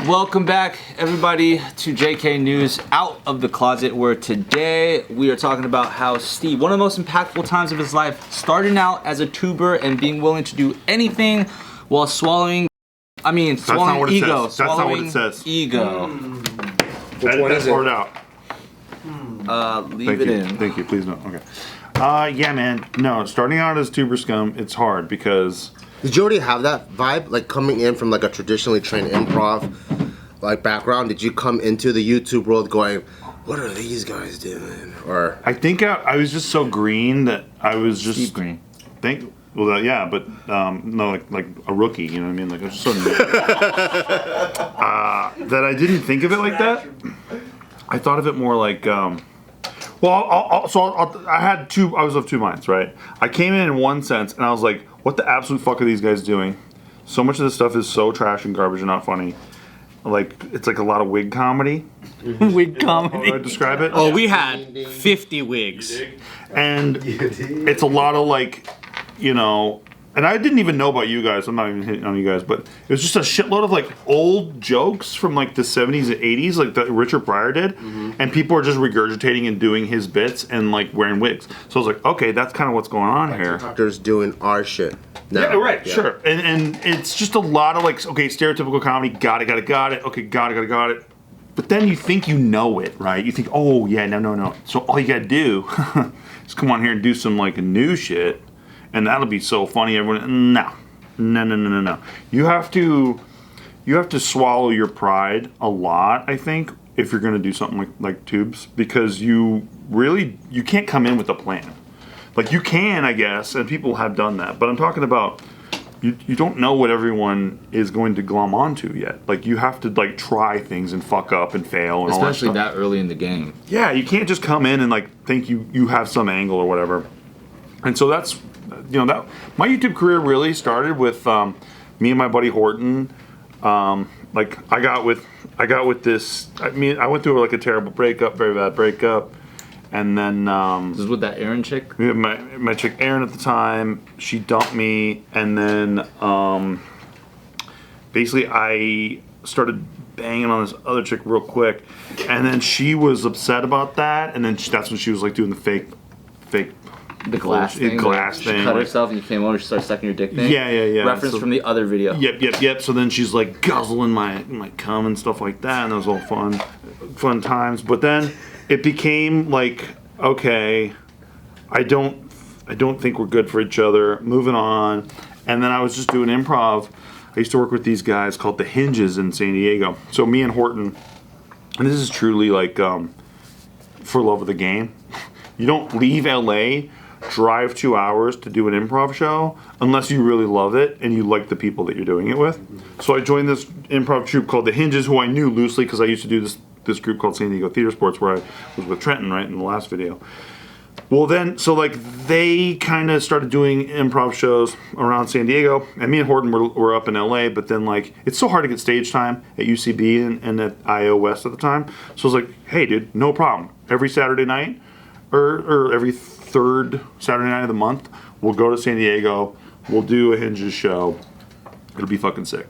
Welcome back, everybody, to JK News Out of the Closet, where today we are talking about how Steve, one of the most impactful times of his life, starting out as a tuber and being willing to do anything while swallowing, swallowing ego. That's not what it says. Ego. Which one is it? Out. Leave it in. Thank you. Please no. Okay. Yeah, man. No, starting out as tuber scum, it's hard because. Did you already have that vibe, like coming in from like a traditionally trained improv like background? Did you come into the YouTube world going, what are these guys doing? Or I think I was just so green that I was just Steve Greene. Yeah, but no, like a rookie. You know what I mean? Like I was so new. That I didn't think of it like that. I thought of it more like. I had two. I was of two minds, right? I came in one sense, and I was like, "What the absolute fuck are these guys doing? So much of this stuff is so trash and garbage and not funny. Like it's like a lot of wig comedy. Wig comedy. How do I describe it? Oh, we had 50 wigs, and it's a lot of like, you know." And I didn't even know about you guys. I'm not even hitting on you guys, but it was just a shitload of like old jokes from like the 70s and 80s, like that Richard Pryor did, and people are just regurgitating and doing his bits and like wearing wigs. So I was like, okay, that's kind of what's going on here. actors doing our shit. Now. Yeah, right, yeah. Sure. And it's just a lot of like, okay, stereotypical comedy. Got it. Okay, got it. But then you think you know it, right? You think, oh yeah, no. So all you gotta do is come on here and do some like new shit. And that'll be so funny. Everyone, no. You have to swallow your pride a lot, I think, if you're going to do something like tubes, because you can't come in with a plan. Like you can, I guess, and people have done that. But I'm talking about you don't know what everyone is going to glom onto yet. Like you have to like try things and fuck up and fail and especially all that that early in the game. Yeah, you can't just come in and like think you have some angle or whatever. And so that's. You know that my YouTube career really started with me and my buddy Horton. Like I got with this. I went through like a terrible breakup, very bad breakup, and then This is with that Erin chick. My chick Erin at the time, she dumped me, and then basically I started banging on this other chick real quick, and then she was upset about that, and then that's when she was like doing the fake. The glass thing. She cut herself and you came over, she started sucking your dick thing. Yeah. Reference from the other video. Yep. So then she's like guzzling my cum and stuff like that, and that was all fun times. But then it became like, okay, I don't think we're good for each other. Moving on, and then I was just doing improv. I used to work with these guys called the Hinges in San Diego. So me and Horton, and this is truly like for love of the game. You don't leave LA. Drive 2 hours to do an improv show unless you really love it and you like the people that you're doing it with. So I joined this improv troupe called the Hinges, who I knew loosely because I used to do this group called San Diego Theater Sports, where I was with Trenton, right, in the last video. Well then, so like they kind of started doing improv shows around San Diego, and me and Horton were up in LA, but then like it's so hard to get stage time at UCB and at IO West at the time. So I was like, hey dude, no problem. Every Saturday night or every third Saturday night of the month, we'll go to San Diego, we'll do a Hinges show. It'll be fucking sick.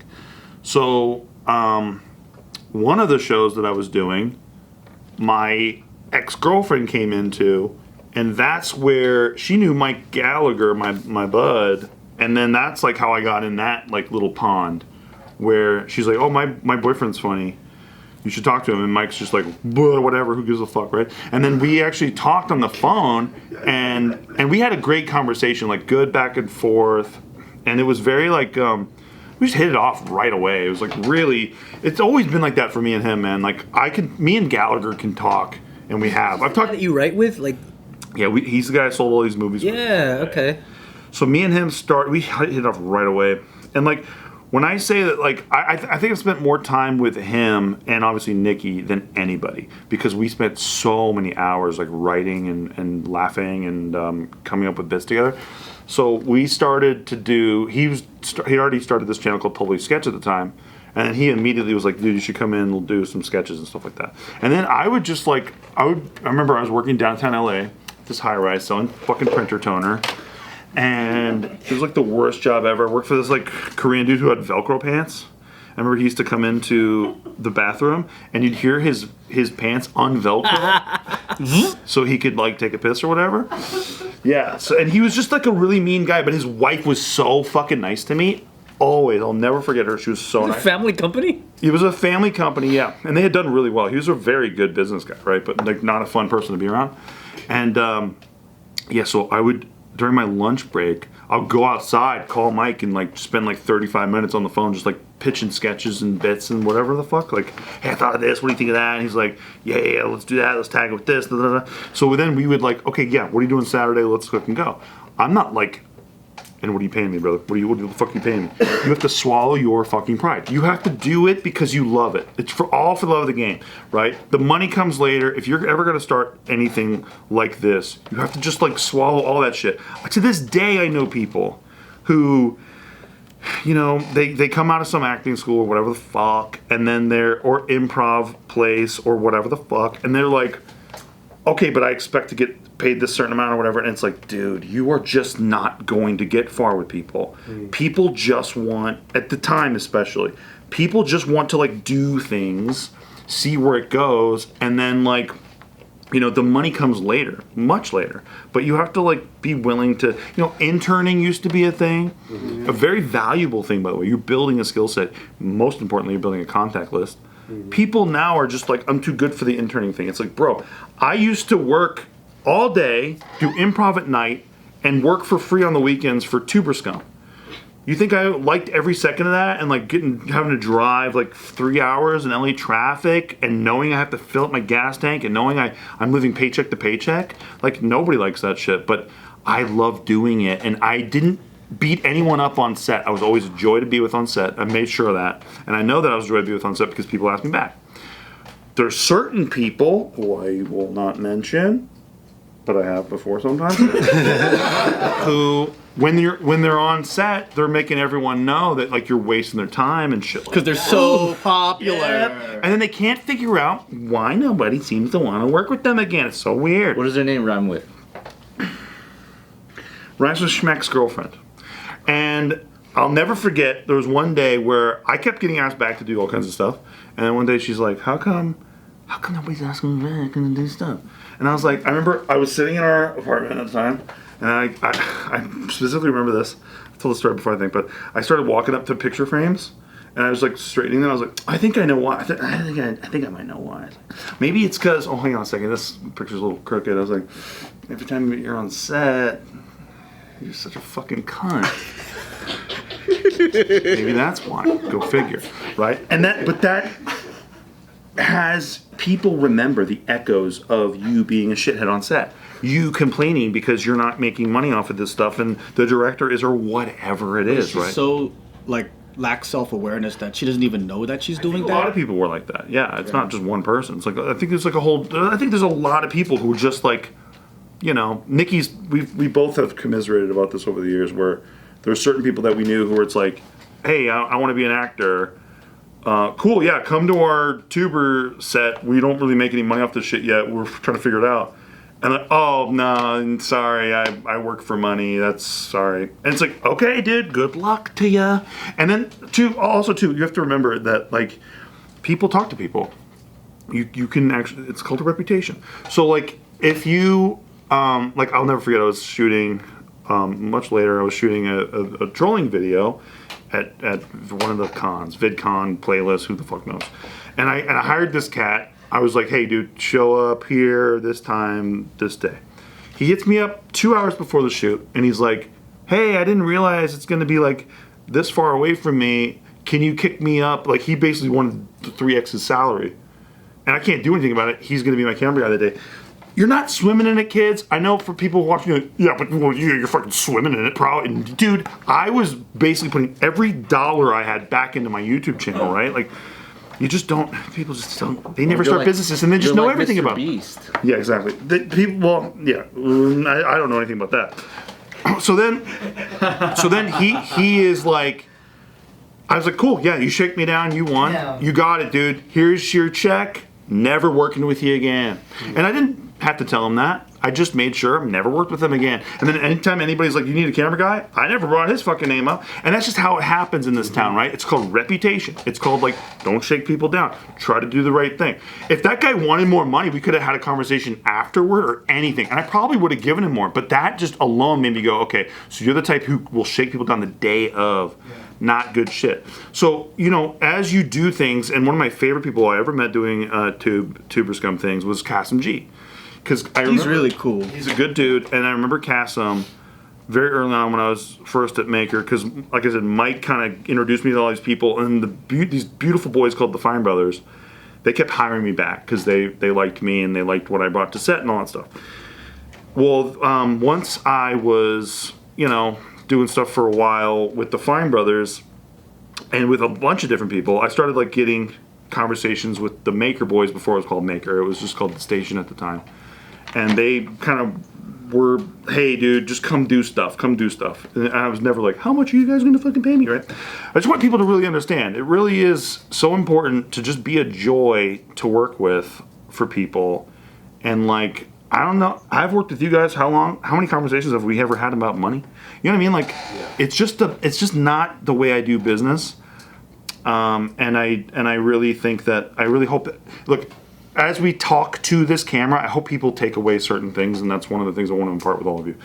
So one of the shows that I was doing, my ex-girlfriend came into, and that's where she knew Mike Gallagher, my bud, and then that's like how I got in that like little pond where she's like, oh, my boyfriend's funny. You should talk to him. And Mike's just like, whatever, who gives a fuck, right? And then we actually talked on the phone, and we had a great conversation, like good back and forth. And it was very like, we just hit it off right away. It was like really, it's always been like that for me and him, man. Like me and Gallagher can talk, and we have. I've talked. That you write with? Like. Yeah, he's the guy I sold all these movies with. Yeah, okay. So me and him we hit it off right away. And like, when I say that, like, I think I've spent more time with him and obviously Nikki than anybody, because we spent so many hours like writing and laughing and coming up with bits together. So we started to do. He'd already started this channel called Totally Sketch at the time, and he immediately was like, "Dude, you should come in. We'll do some sketches and stuff like that." And then I would just like, I remember I was working downtown LA, this high rise, selling fucking printer toner. And it was like the worst job ever. I worked for this like Korean dude who had Velcro pants. I remember he used to come into the bathroom and you'd hear his pants unvelcro so he could like take a piss or whatever. Yeah. So and he was just like a really mean guy, but his wife was so fucking nice to me. Always, I'll never forget her. She was so nice. Family company? It was a family company, yeah, and they had done really well. He was a very good business guy, right? But like not a fun person to be around. And yeah, so I would during my lunch break, I'll go outside, call Mike, and like spend like 35 minutes on the phone, just like pitching sketches and bits and whatever the fuck. Like, hey, I thought of this. What do you think of that? And he's like, yeah, let's do that. Let's tag it with this. Da, da, da. So then we would like, okay, yeah, what are you doing Saturday? Let's cook and go. I'm not like. And what are you paying me, brother? What the fuck are you paying me? You have to swallow your fucking pride. You have to do it because you love it. It's for the love of the game, right? The money comes later. If you're ever going to start anything like this, you have to just like swallow all that shit. To this day, I know people who, you know, they come out of some acting school or whatever the fuck, and then or improv place or whatever the fuck, and they're like, okay, but I expect to get paid this certain amount or whatever, and it's like, dude, you are just not going to get far with people. People just want, at the time especially, people just want to like do things, see where it goes, and then like, you know, the money comes later, much later. But you have to like be willing to, you know, interning used to be a thing, a very valuable thing, by the way. You're building a skill set. Most importantly, you're building a contact list. People now are just like, I'm too good for the interning thing. It's like, bro, I used to work all day, do improv at night, and work for free on the weekends for Tuber Scum. You think I liked every second of that and like having to drive like 3 hours in LA traffic and knowing I have to fill up my gas tank and knowing I'm living paycheck to paycheck? Like nobody likes that shit, but I love doing it, and I didn't beat anyone up on set. I was always a joy to be with on set. I made sure of that, and I know that I was a joy to be with on set because people asked me back. There's certain people who I will not mention, but I have before sometimes, who when they're on set, they're making everyone know that like you're wasting their time and shit. Because they're so popular. And then they can't figure out why nobody seems to want to work with them again. It's so weird. What does their name rhyme with? Rhymes with Schmeck's girlfriend. And I'll never forget, there was one day where I kept getting asked back to do all kinds of stuff. And then one day she's like, how come nobody's asking me back and do stuff? And I was like, I remember I was sitting in our apartment at the time, and I specifically remember this. I told the story before, I think, but I started walking up to picture frames, and I was like straightening them. I was like, I think I know why. I think I might know why. Maybe it's because, oh, hang on a second, this picture's a little crooked. I was like, every time you're on set, you're such a fucking cunt. Maybe that's why. Go figure, right? But that has people remember the echoes of you being a shithead on set. You complaining because you're not making money off of this stuff, and the director is, or whatever it is, right? So, like, lacks self-awareness that she doesn't even know that she's doing that. A lot of people were like that. Yeah, it's not just one person. It's like, I think there's a lot of people who are just like, you know, we both have commiserated about this over the years, where there's certain people that we knew who were, it's like, hey, I want to be an actor. Cool, yeah, come to our tuber set. We don't really make any money off this shit yet. We're trying to figure it out. And like, oh, no, sorry, I work for money. That's sorry. And it's like, okay, dude, good luck to ya. And then, you have to remember that, like, people talk to people. You can actually, it's called a reputation. So, like, if you, like, I'll never forget, I was shooting, much later, I was shooting a trolling video at one of the cons, VidCon, playlist, who the fuck knows. And I hired this cat. I was like, hey, dude, show up here this time, this day. He hits me up 2 hours before the shoot, and he's like, hey, I didn't realize it's going to be, like, this far away from me. Can you kick me up? Like, he basically wanted 3x his salary. And I can't do anything about it. He's going to be my camera guy that day. You're not swimming in it, kids. I know for people watching it, yeah, but well, you're fucking swimming in it, probably. And dude, I was basically putting every dollar I had back into my YouTube channel, right? Like, you just don't, people just don't, they never start businesses and they just know like everything about Beast. It. Yeah, exactly. I don't know anything about that. So then he is like, I was like, cool, yeah, you shake me down, you won. Yeah. You got it, dude. Here's your check. Never working with you again. And I didn't have to tell him that. I just made sure I've never worked with him again. And then anytime anybody's like, you need a camera guy, I never brought his fucking name up. And that's just how it happens in this town, right? It's called reputation. It's called like, don't shake people down. Try to do the right thing. If that guy wanted more money, we could have had a conversation afterward or anything. And I probably would have given him more. But that just alone made me go, okay, so you're the type who will shake people down the day of. Not good shit. So, you know, as you do things, and one of my favorite people I ever met doing Tuber Scum things was Kasim G. Because He's really cool. He's a good dude, and I remember Kasim very early on when I was first at Maker, because, like I said, Mike kind of introduced me to all these people, and these beautiful boys called the Fine Brothers, they kept hiring me back because they liked me and they liked what I brought to set and all that stuff. Well, once I was, you know, doing stuff for a while with the Fine Brothers and with a bunch of different people, I started like getting conversations with the Maker boys before it was called Maker. It was just called The Station at the time. And they kind of were, hey dude, just come do stuff. And I was never like, how much are you guys gonna fucking pay me, right? I just want people to really understand, it really is so important to just be a joy to work with for people. And like, I don't know, I've worked with you guys how long? How many conversations have we ever had about money? You know what I mean? Like, it's just not the way I do business. And I really think that, I really hope that, look, as we talk to this camera, I hope people take away certain things, and that's one of the things I want to impart with all of you.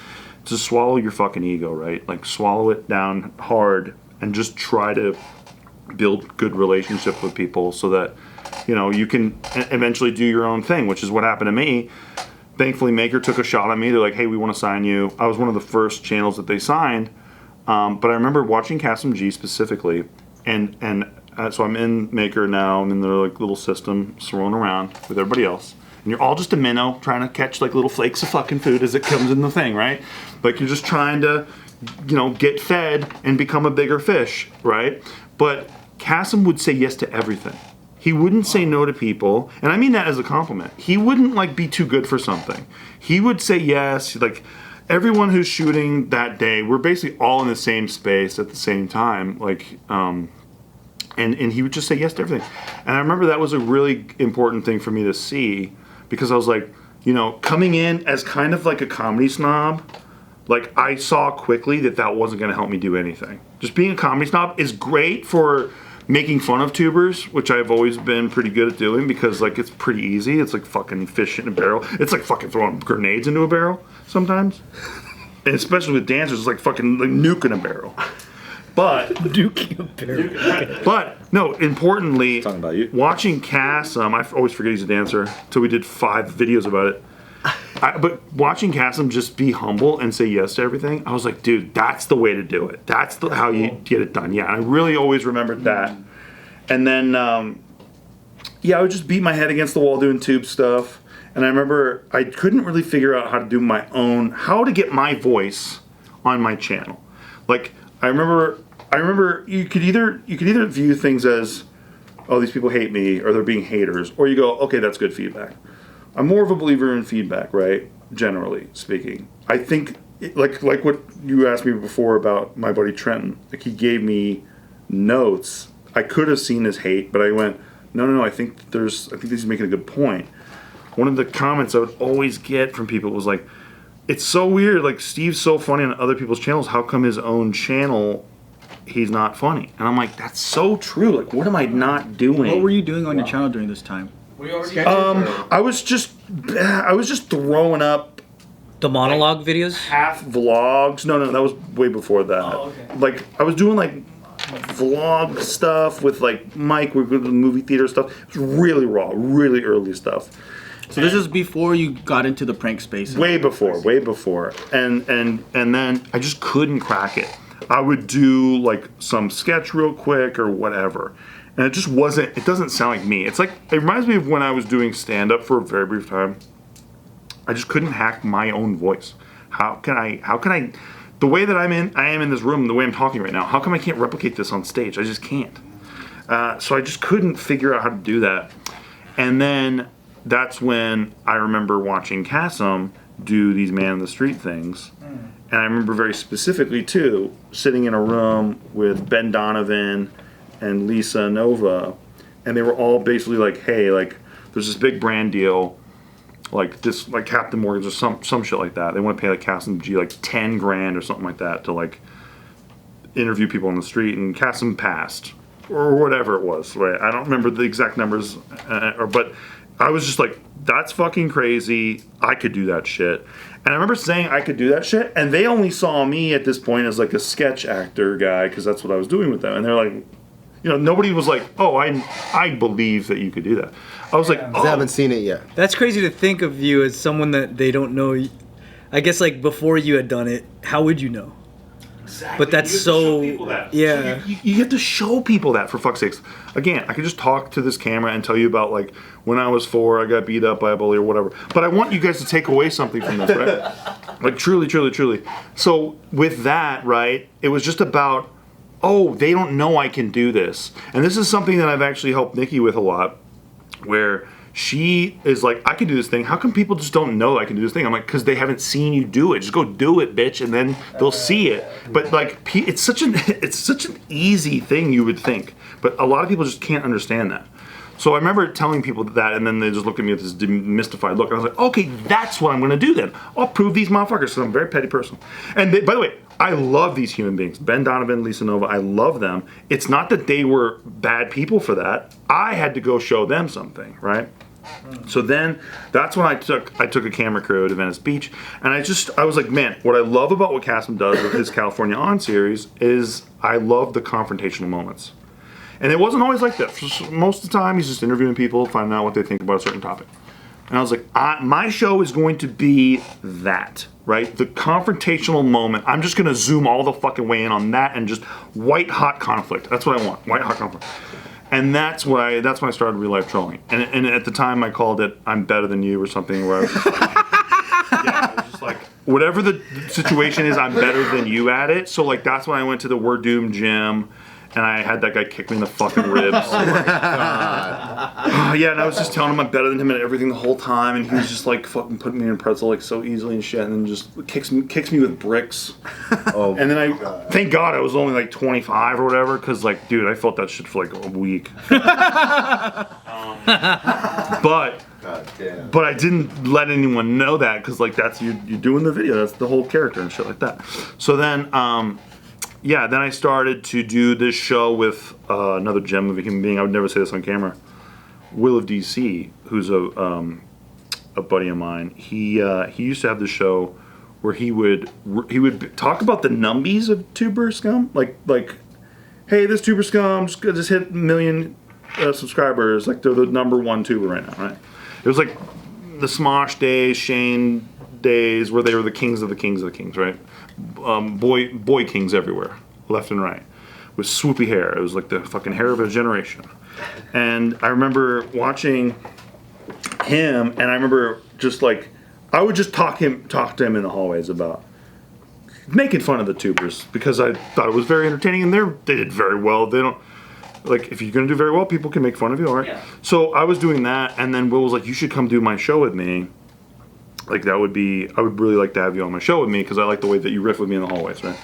Just swallow your fucking ego, right? Like, swallow it down hard and just try to build good relationship with people so that, you know, you can eventually do your own thing, which is what happened to me. Thankfully, Maker took a shot at me. They're like, hey, we want to sign you. I was one of the first channels that they signed. But I remember watching Kasim G specifically, and so I'm in Maker now. I'm in their like little system, swirling around with everybody else. And you're all just a minnow trying to catch like little flakes of fucking food as it comes in the thing, right? Like you're just trying to, you know, get fed and become a bigger fish, right? But Kasim would say yes to everything. He wouldn't say no to people, and I mean that as a compliment. He wouldn't like be too good for something. He would say yes. Like everyone who's shooting that day, we're basically all in the same space at the same time. Like, and he would just say yes to everything. And I remember that was a really important thing for me to see, because I was like, you know, coming in as kind of like a comedy snob, like I saw quickly that wasn't going to help me do anything. Just being a comedy snob is great for making fun of tubers, which I've always been pretty good at doing, because like it's pretty easy. It's like fucking fish in a barrel. It's like fucking throwing grenades into a barrel sometimes. And especially with dancers, it's like fucking like nuking a barrel. But Duking a barrel. But no, importantly, Talking about you. watching Cass, I always forget he's a dancer until we did 5 videos about it. But watching Kasim just be humble and say yes to everything, I was like, dude, that's the way to do it. That's how you get it done. Yeah, I really always remembered that. And then, I would just beat my head against the wall doing tube stuff. And I remember I couldn't really figure out how to do how to get my voice on my channel. Like, I remember you could either view things as, oh, these people hate me, or they're being haters, or you go, okay, that's good feedback. I'm more of a believer in feedback, right? Generally speaking. I think, like what you asked me before about my buddy Trenton, like he gave me notes. I could have seen his hate, but I went, no, I think he's making a good point. One of the comments I would always get from people was like, it's so weird, like Steve's so funny on other people's channels, how come his own channel he's not funny? And I'm like, that's so true. Like, what am I not doing? What were you doing on your channel during this time? I was just throwing up The monologue videos? half vlogs. No, that was way before that. Oh, okay. Like I was doing like vlog stuff with like Mike. We were going to the movie theater stuff. It was really raw, really early stuff. So this is before you got into the prank space. Way before. And then I just couldn't crack it. I would do like some sketch real quick or whatever. And it just wasn't, it doesn't sound like me. It's like, it reminds me of when I was doing stand-up for a very brief time. I just couldn't hack my own voice. How can I, the way that I am in this room, the way I'm talking right now, how come I can't replicate this on stage? I just can't. So I just couldn't figure out how to do that. And then that's when I remember watching Kasim do these man in the street things. And I remember very specifically too, sitting in a room with Ben Donovan and Lisa Nova, and they were all basically like, hey, like, there's this big brand deal. like this, like Captain Morgan's or some shit like that. They want to pay like Cassim G like 10 grand or something like that to like interview people on the street, and Cassim passed or whatever it was. Right? I don't remember the exact numbers, but I was just like, that's fucking crazy. I could do that shit. And I remember saying I could do that shit, and they only saw me at this point as like a sketch actor guy because that's what I was doing with them. And they're like, you know, nobody was like, oh, I believe that you could do that. I was like, oh. I haven't seen it yet. That's crazy to think of you as someone that they don't know. I guess like before you had done it, how would you know? Exactly. But that's so yeah. So you have to show people that, for fuck's sakes. Again, I could just talk to this camera and tell you about like when I was 4, I got beat up by a bully or whatever. But I want you guys to take away something from this, right? Like truly, truly, truly. So with that, right, it was just about, oh, they don't know I can do this. And this is something that I've actually helped Nikki with a lot, where she is like, I can do this thing. How come people just don't know I can do this thing? I'm like, because they haven't seen you do it. Just go do it, bitch, and then they'll see it. But like, it's such an easy thing, you would think, but a lot of people just can't understand that. So I remember telling people that, and then they just looked at me with this mystified look. And I was like, okay, that's what I'm going to do then. I'll prove these motherfuckers, because I'm a very petty person. And by the way, I love these human beings. Ben Donovan, Lisa Nova, I love them. It's not that they were bad people for that. I had to go show them something, right? So then, that's when I took a camera crew to Venice Beach, and I was like, man, what I love about what Cassim does with his California On series is I love the confrontational moments. And it wasn't always like that. Most of the time, he's just interviewing people, finding out what they think about a certain topic. And I was like, my show is going to be that, right? The confrontational moment. I'm just going to zoom all the fucking way in on that and just white hot conflict. That's what I want, white hot conflict. And that's when I started real life trolling. And at the time, I called it "I'm better than you" or something. Where I was just like, I was just like, whatever the situation is, I'm better than you at it. So like that's when I went to the We're Doomed gym. And I had that guy kick me in the fucking ribs. Oh my god. Yeah, and I was just telling him I'm better than him at everything the whole time, and he was just like fucking putting me in a pretzel like so easily and shit, and then just kicks me with bricks. Oh. And then thank God I was only like 25 or whatever, because like, dude, I felt that shit for like a week. But I didn't let anyone know that, because like that's you're doing the video, that's the whole character and shit like that. So then. Yeah, then I started to do this show with another gem of a human being. I would never say this on camera. Will of DC, who's a buddy of mine. He used to have this show where he would talk about the numbies of tuber scum, like hey, this tuber scum just hit 1 million subscribers. Like they're the #1 tuber right now, right? It was like the Smosh days, Shane days, where they were the kings of the kings of the kings, right? Boy kings everywhere, left and right, with swoopy hair. It was like the fucking hair of a generation. And I remember watching him, and I remember just like I would just talk to him in the hallways about making fun of the tubers, because I thought it was very entertaining, and they did very well. They don't like, if you're gonna do very well, people can make fun of you, all right? Yeah. So I was doing that, and then Will was like, you should come do my show with me. Like I would really like to have you on my show with me, because I like the way that you riff with me in the hallways, right?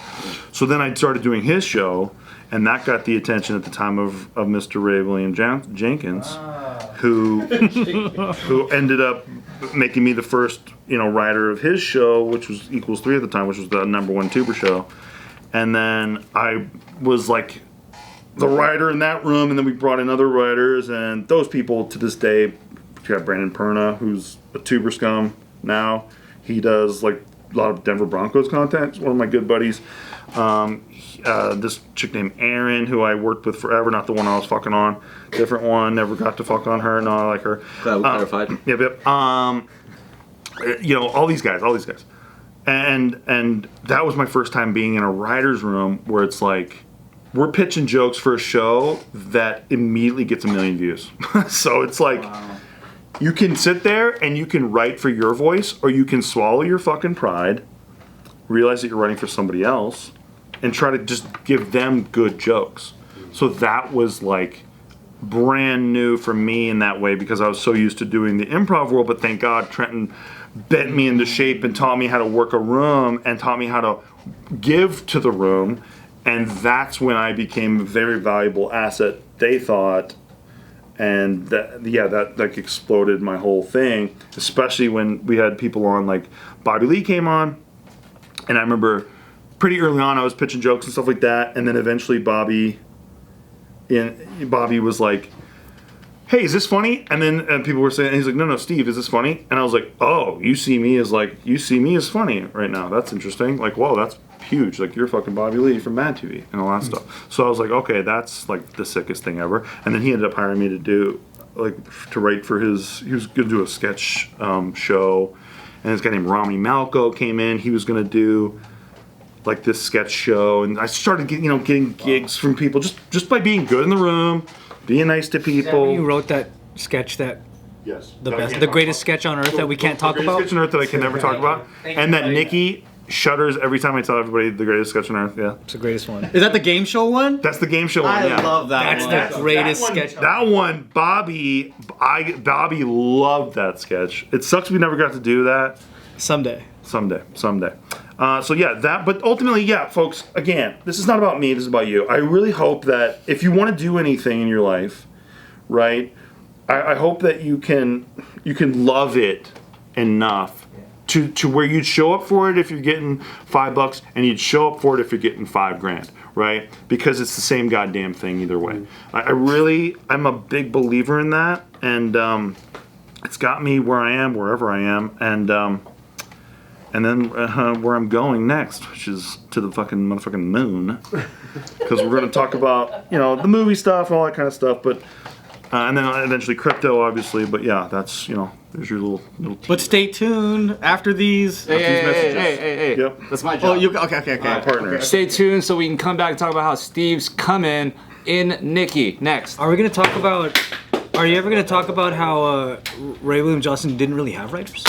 So then I started doing his show, and that got the attention at the time of Mr. Ray William Jenkins, who ended up making me the first, writer of his show, which was Equals 3 at the time, which was the #1 tuber show. And then I was like the writer in that room, and then we brought in other writers, and those people to this day, we got Brandon Perna, who's a tuber scum. Now he does like a lot of Denver Broncos content. He's one of my good buddies. This chick named Erin, who I worked with forever, not the one I was fucking on, different one. Never got to fuck on her. No, I like her. Glad we clarified. Yep. All these guys, and that was my first time being in a writer's room where it's like we're pitching jokes for a show that immediately gets 1 million views. So it's like. Wow. You can sit there and you can write for your voice, or you can swallow your fucking pride, realize that you're writing for somebody else, and try to just give them good jokes. So that was like brand new for me in that way, because I was so used to doing the improv world, but thank God Trenton bent me into shape and taught me how to work a room and taught me how to give to the room, and that's when I became a very valuable asset, they thought. and that like exploded my whole thing. Especially when we had people on, like Bobby Lee came on, and I remember pretty early on I was pitching jokes and stuff like that, and then eventually Bobby was like, hey, is this funny? And then people were saying, and he's like, no, Steve, is this funny? And I was like, oh, you see me as funny right now. That's interesting. Like, whoa, that's huge. Like, you're fucking Bobby Lee from Mad TV and all that stuff. So I was like, okay, that's like the sickest thing ever. And then he ended up hiring me to write for he was going to do a sketch show. And this guy named Rami Malco came in. He was going to do like this sketch show. And I started getting gigs from people just by being good in the room. Being nice to people. You wrote that sketch that yes, the greatest sketch on earth that we can't talk about. Sketch on earth that I can never talk about, and that Nikki shudders every time I tell everybody the greatest sketch on earth. Yeah, it's the greatest one. Is that the game show one? That's the game show one. I Yeah. love that one. That's the greatest sketch. That one, Bobby loved that sketch. It sucks we never got to do that. Someday. So yeah, but ultimately, yeah, folks, again, this is not about me, this is about you. I really hope that if you want to do anything in your life, right, I hope that you can love it enough to where you'd show up for it if you're getting $5 and you'd show up for it if you're getting $5,000, right? Because it's the same goddamn thing either way. I'm a big believer in that, and it's got me where I am, wherever I am, and then where I'm going next, which is to the fucking motherfucking moon, because we're going to talk about the movie stuff and all that kind of stuff, but and then eventually crypto, obviously. But yeah, that's there's your little. But stay tuned after these. Hey. Yep. That's my job. Okay. Partner. Stay tuned so we can come back and talk about how Steve's coming in Nikki next. Are you ever going to talk about how Ray William Johnson didn't really have writers?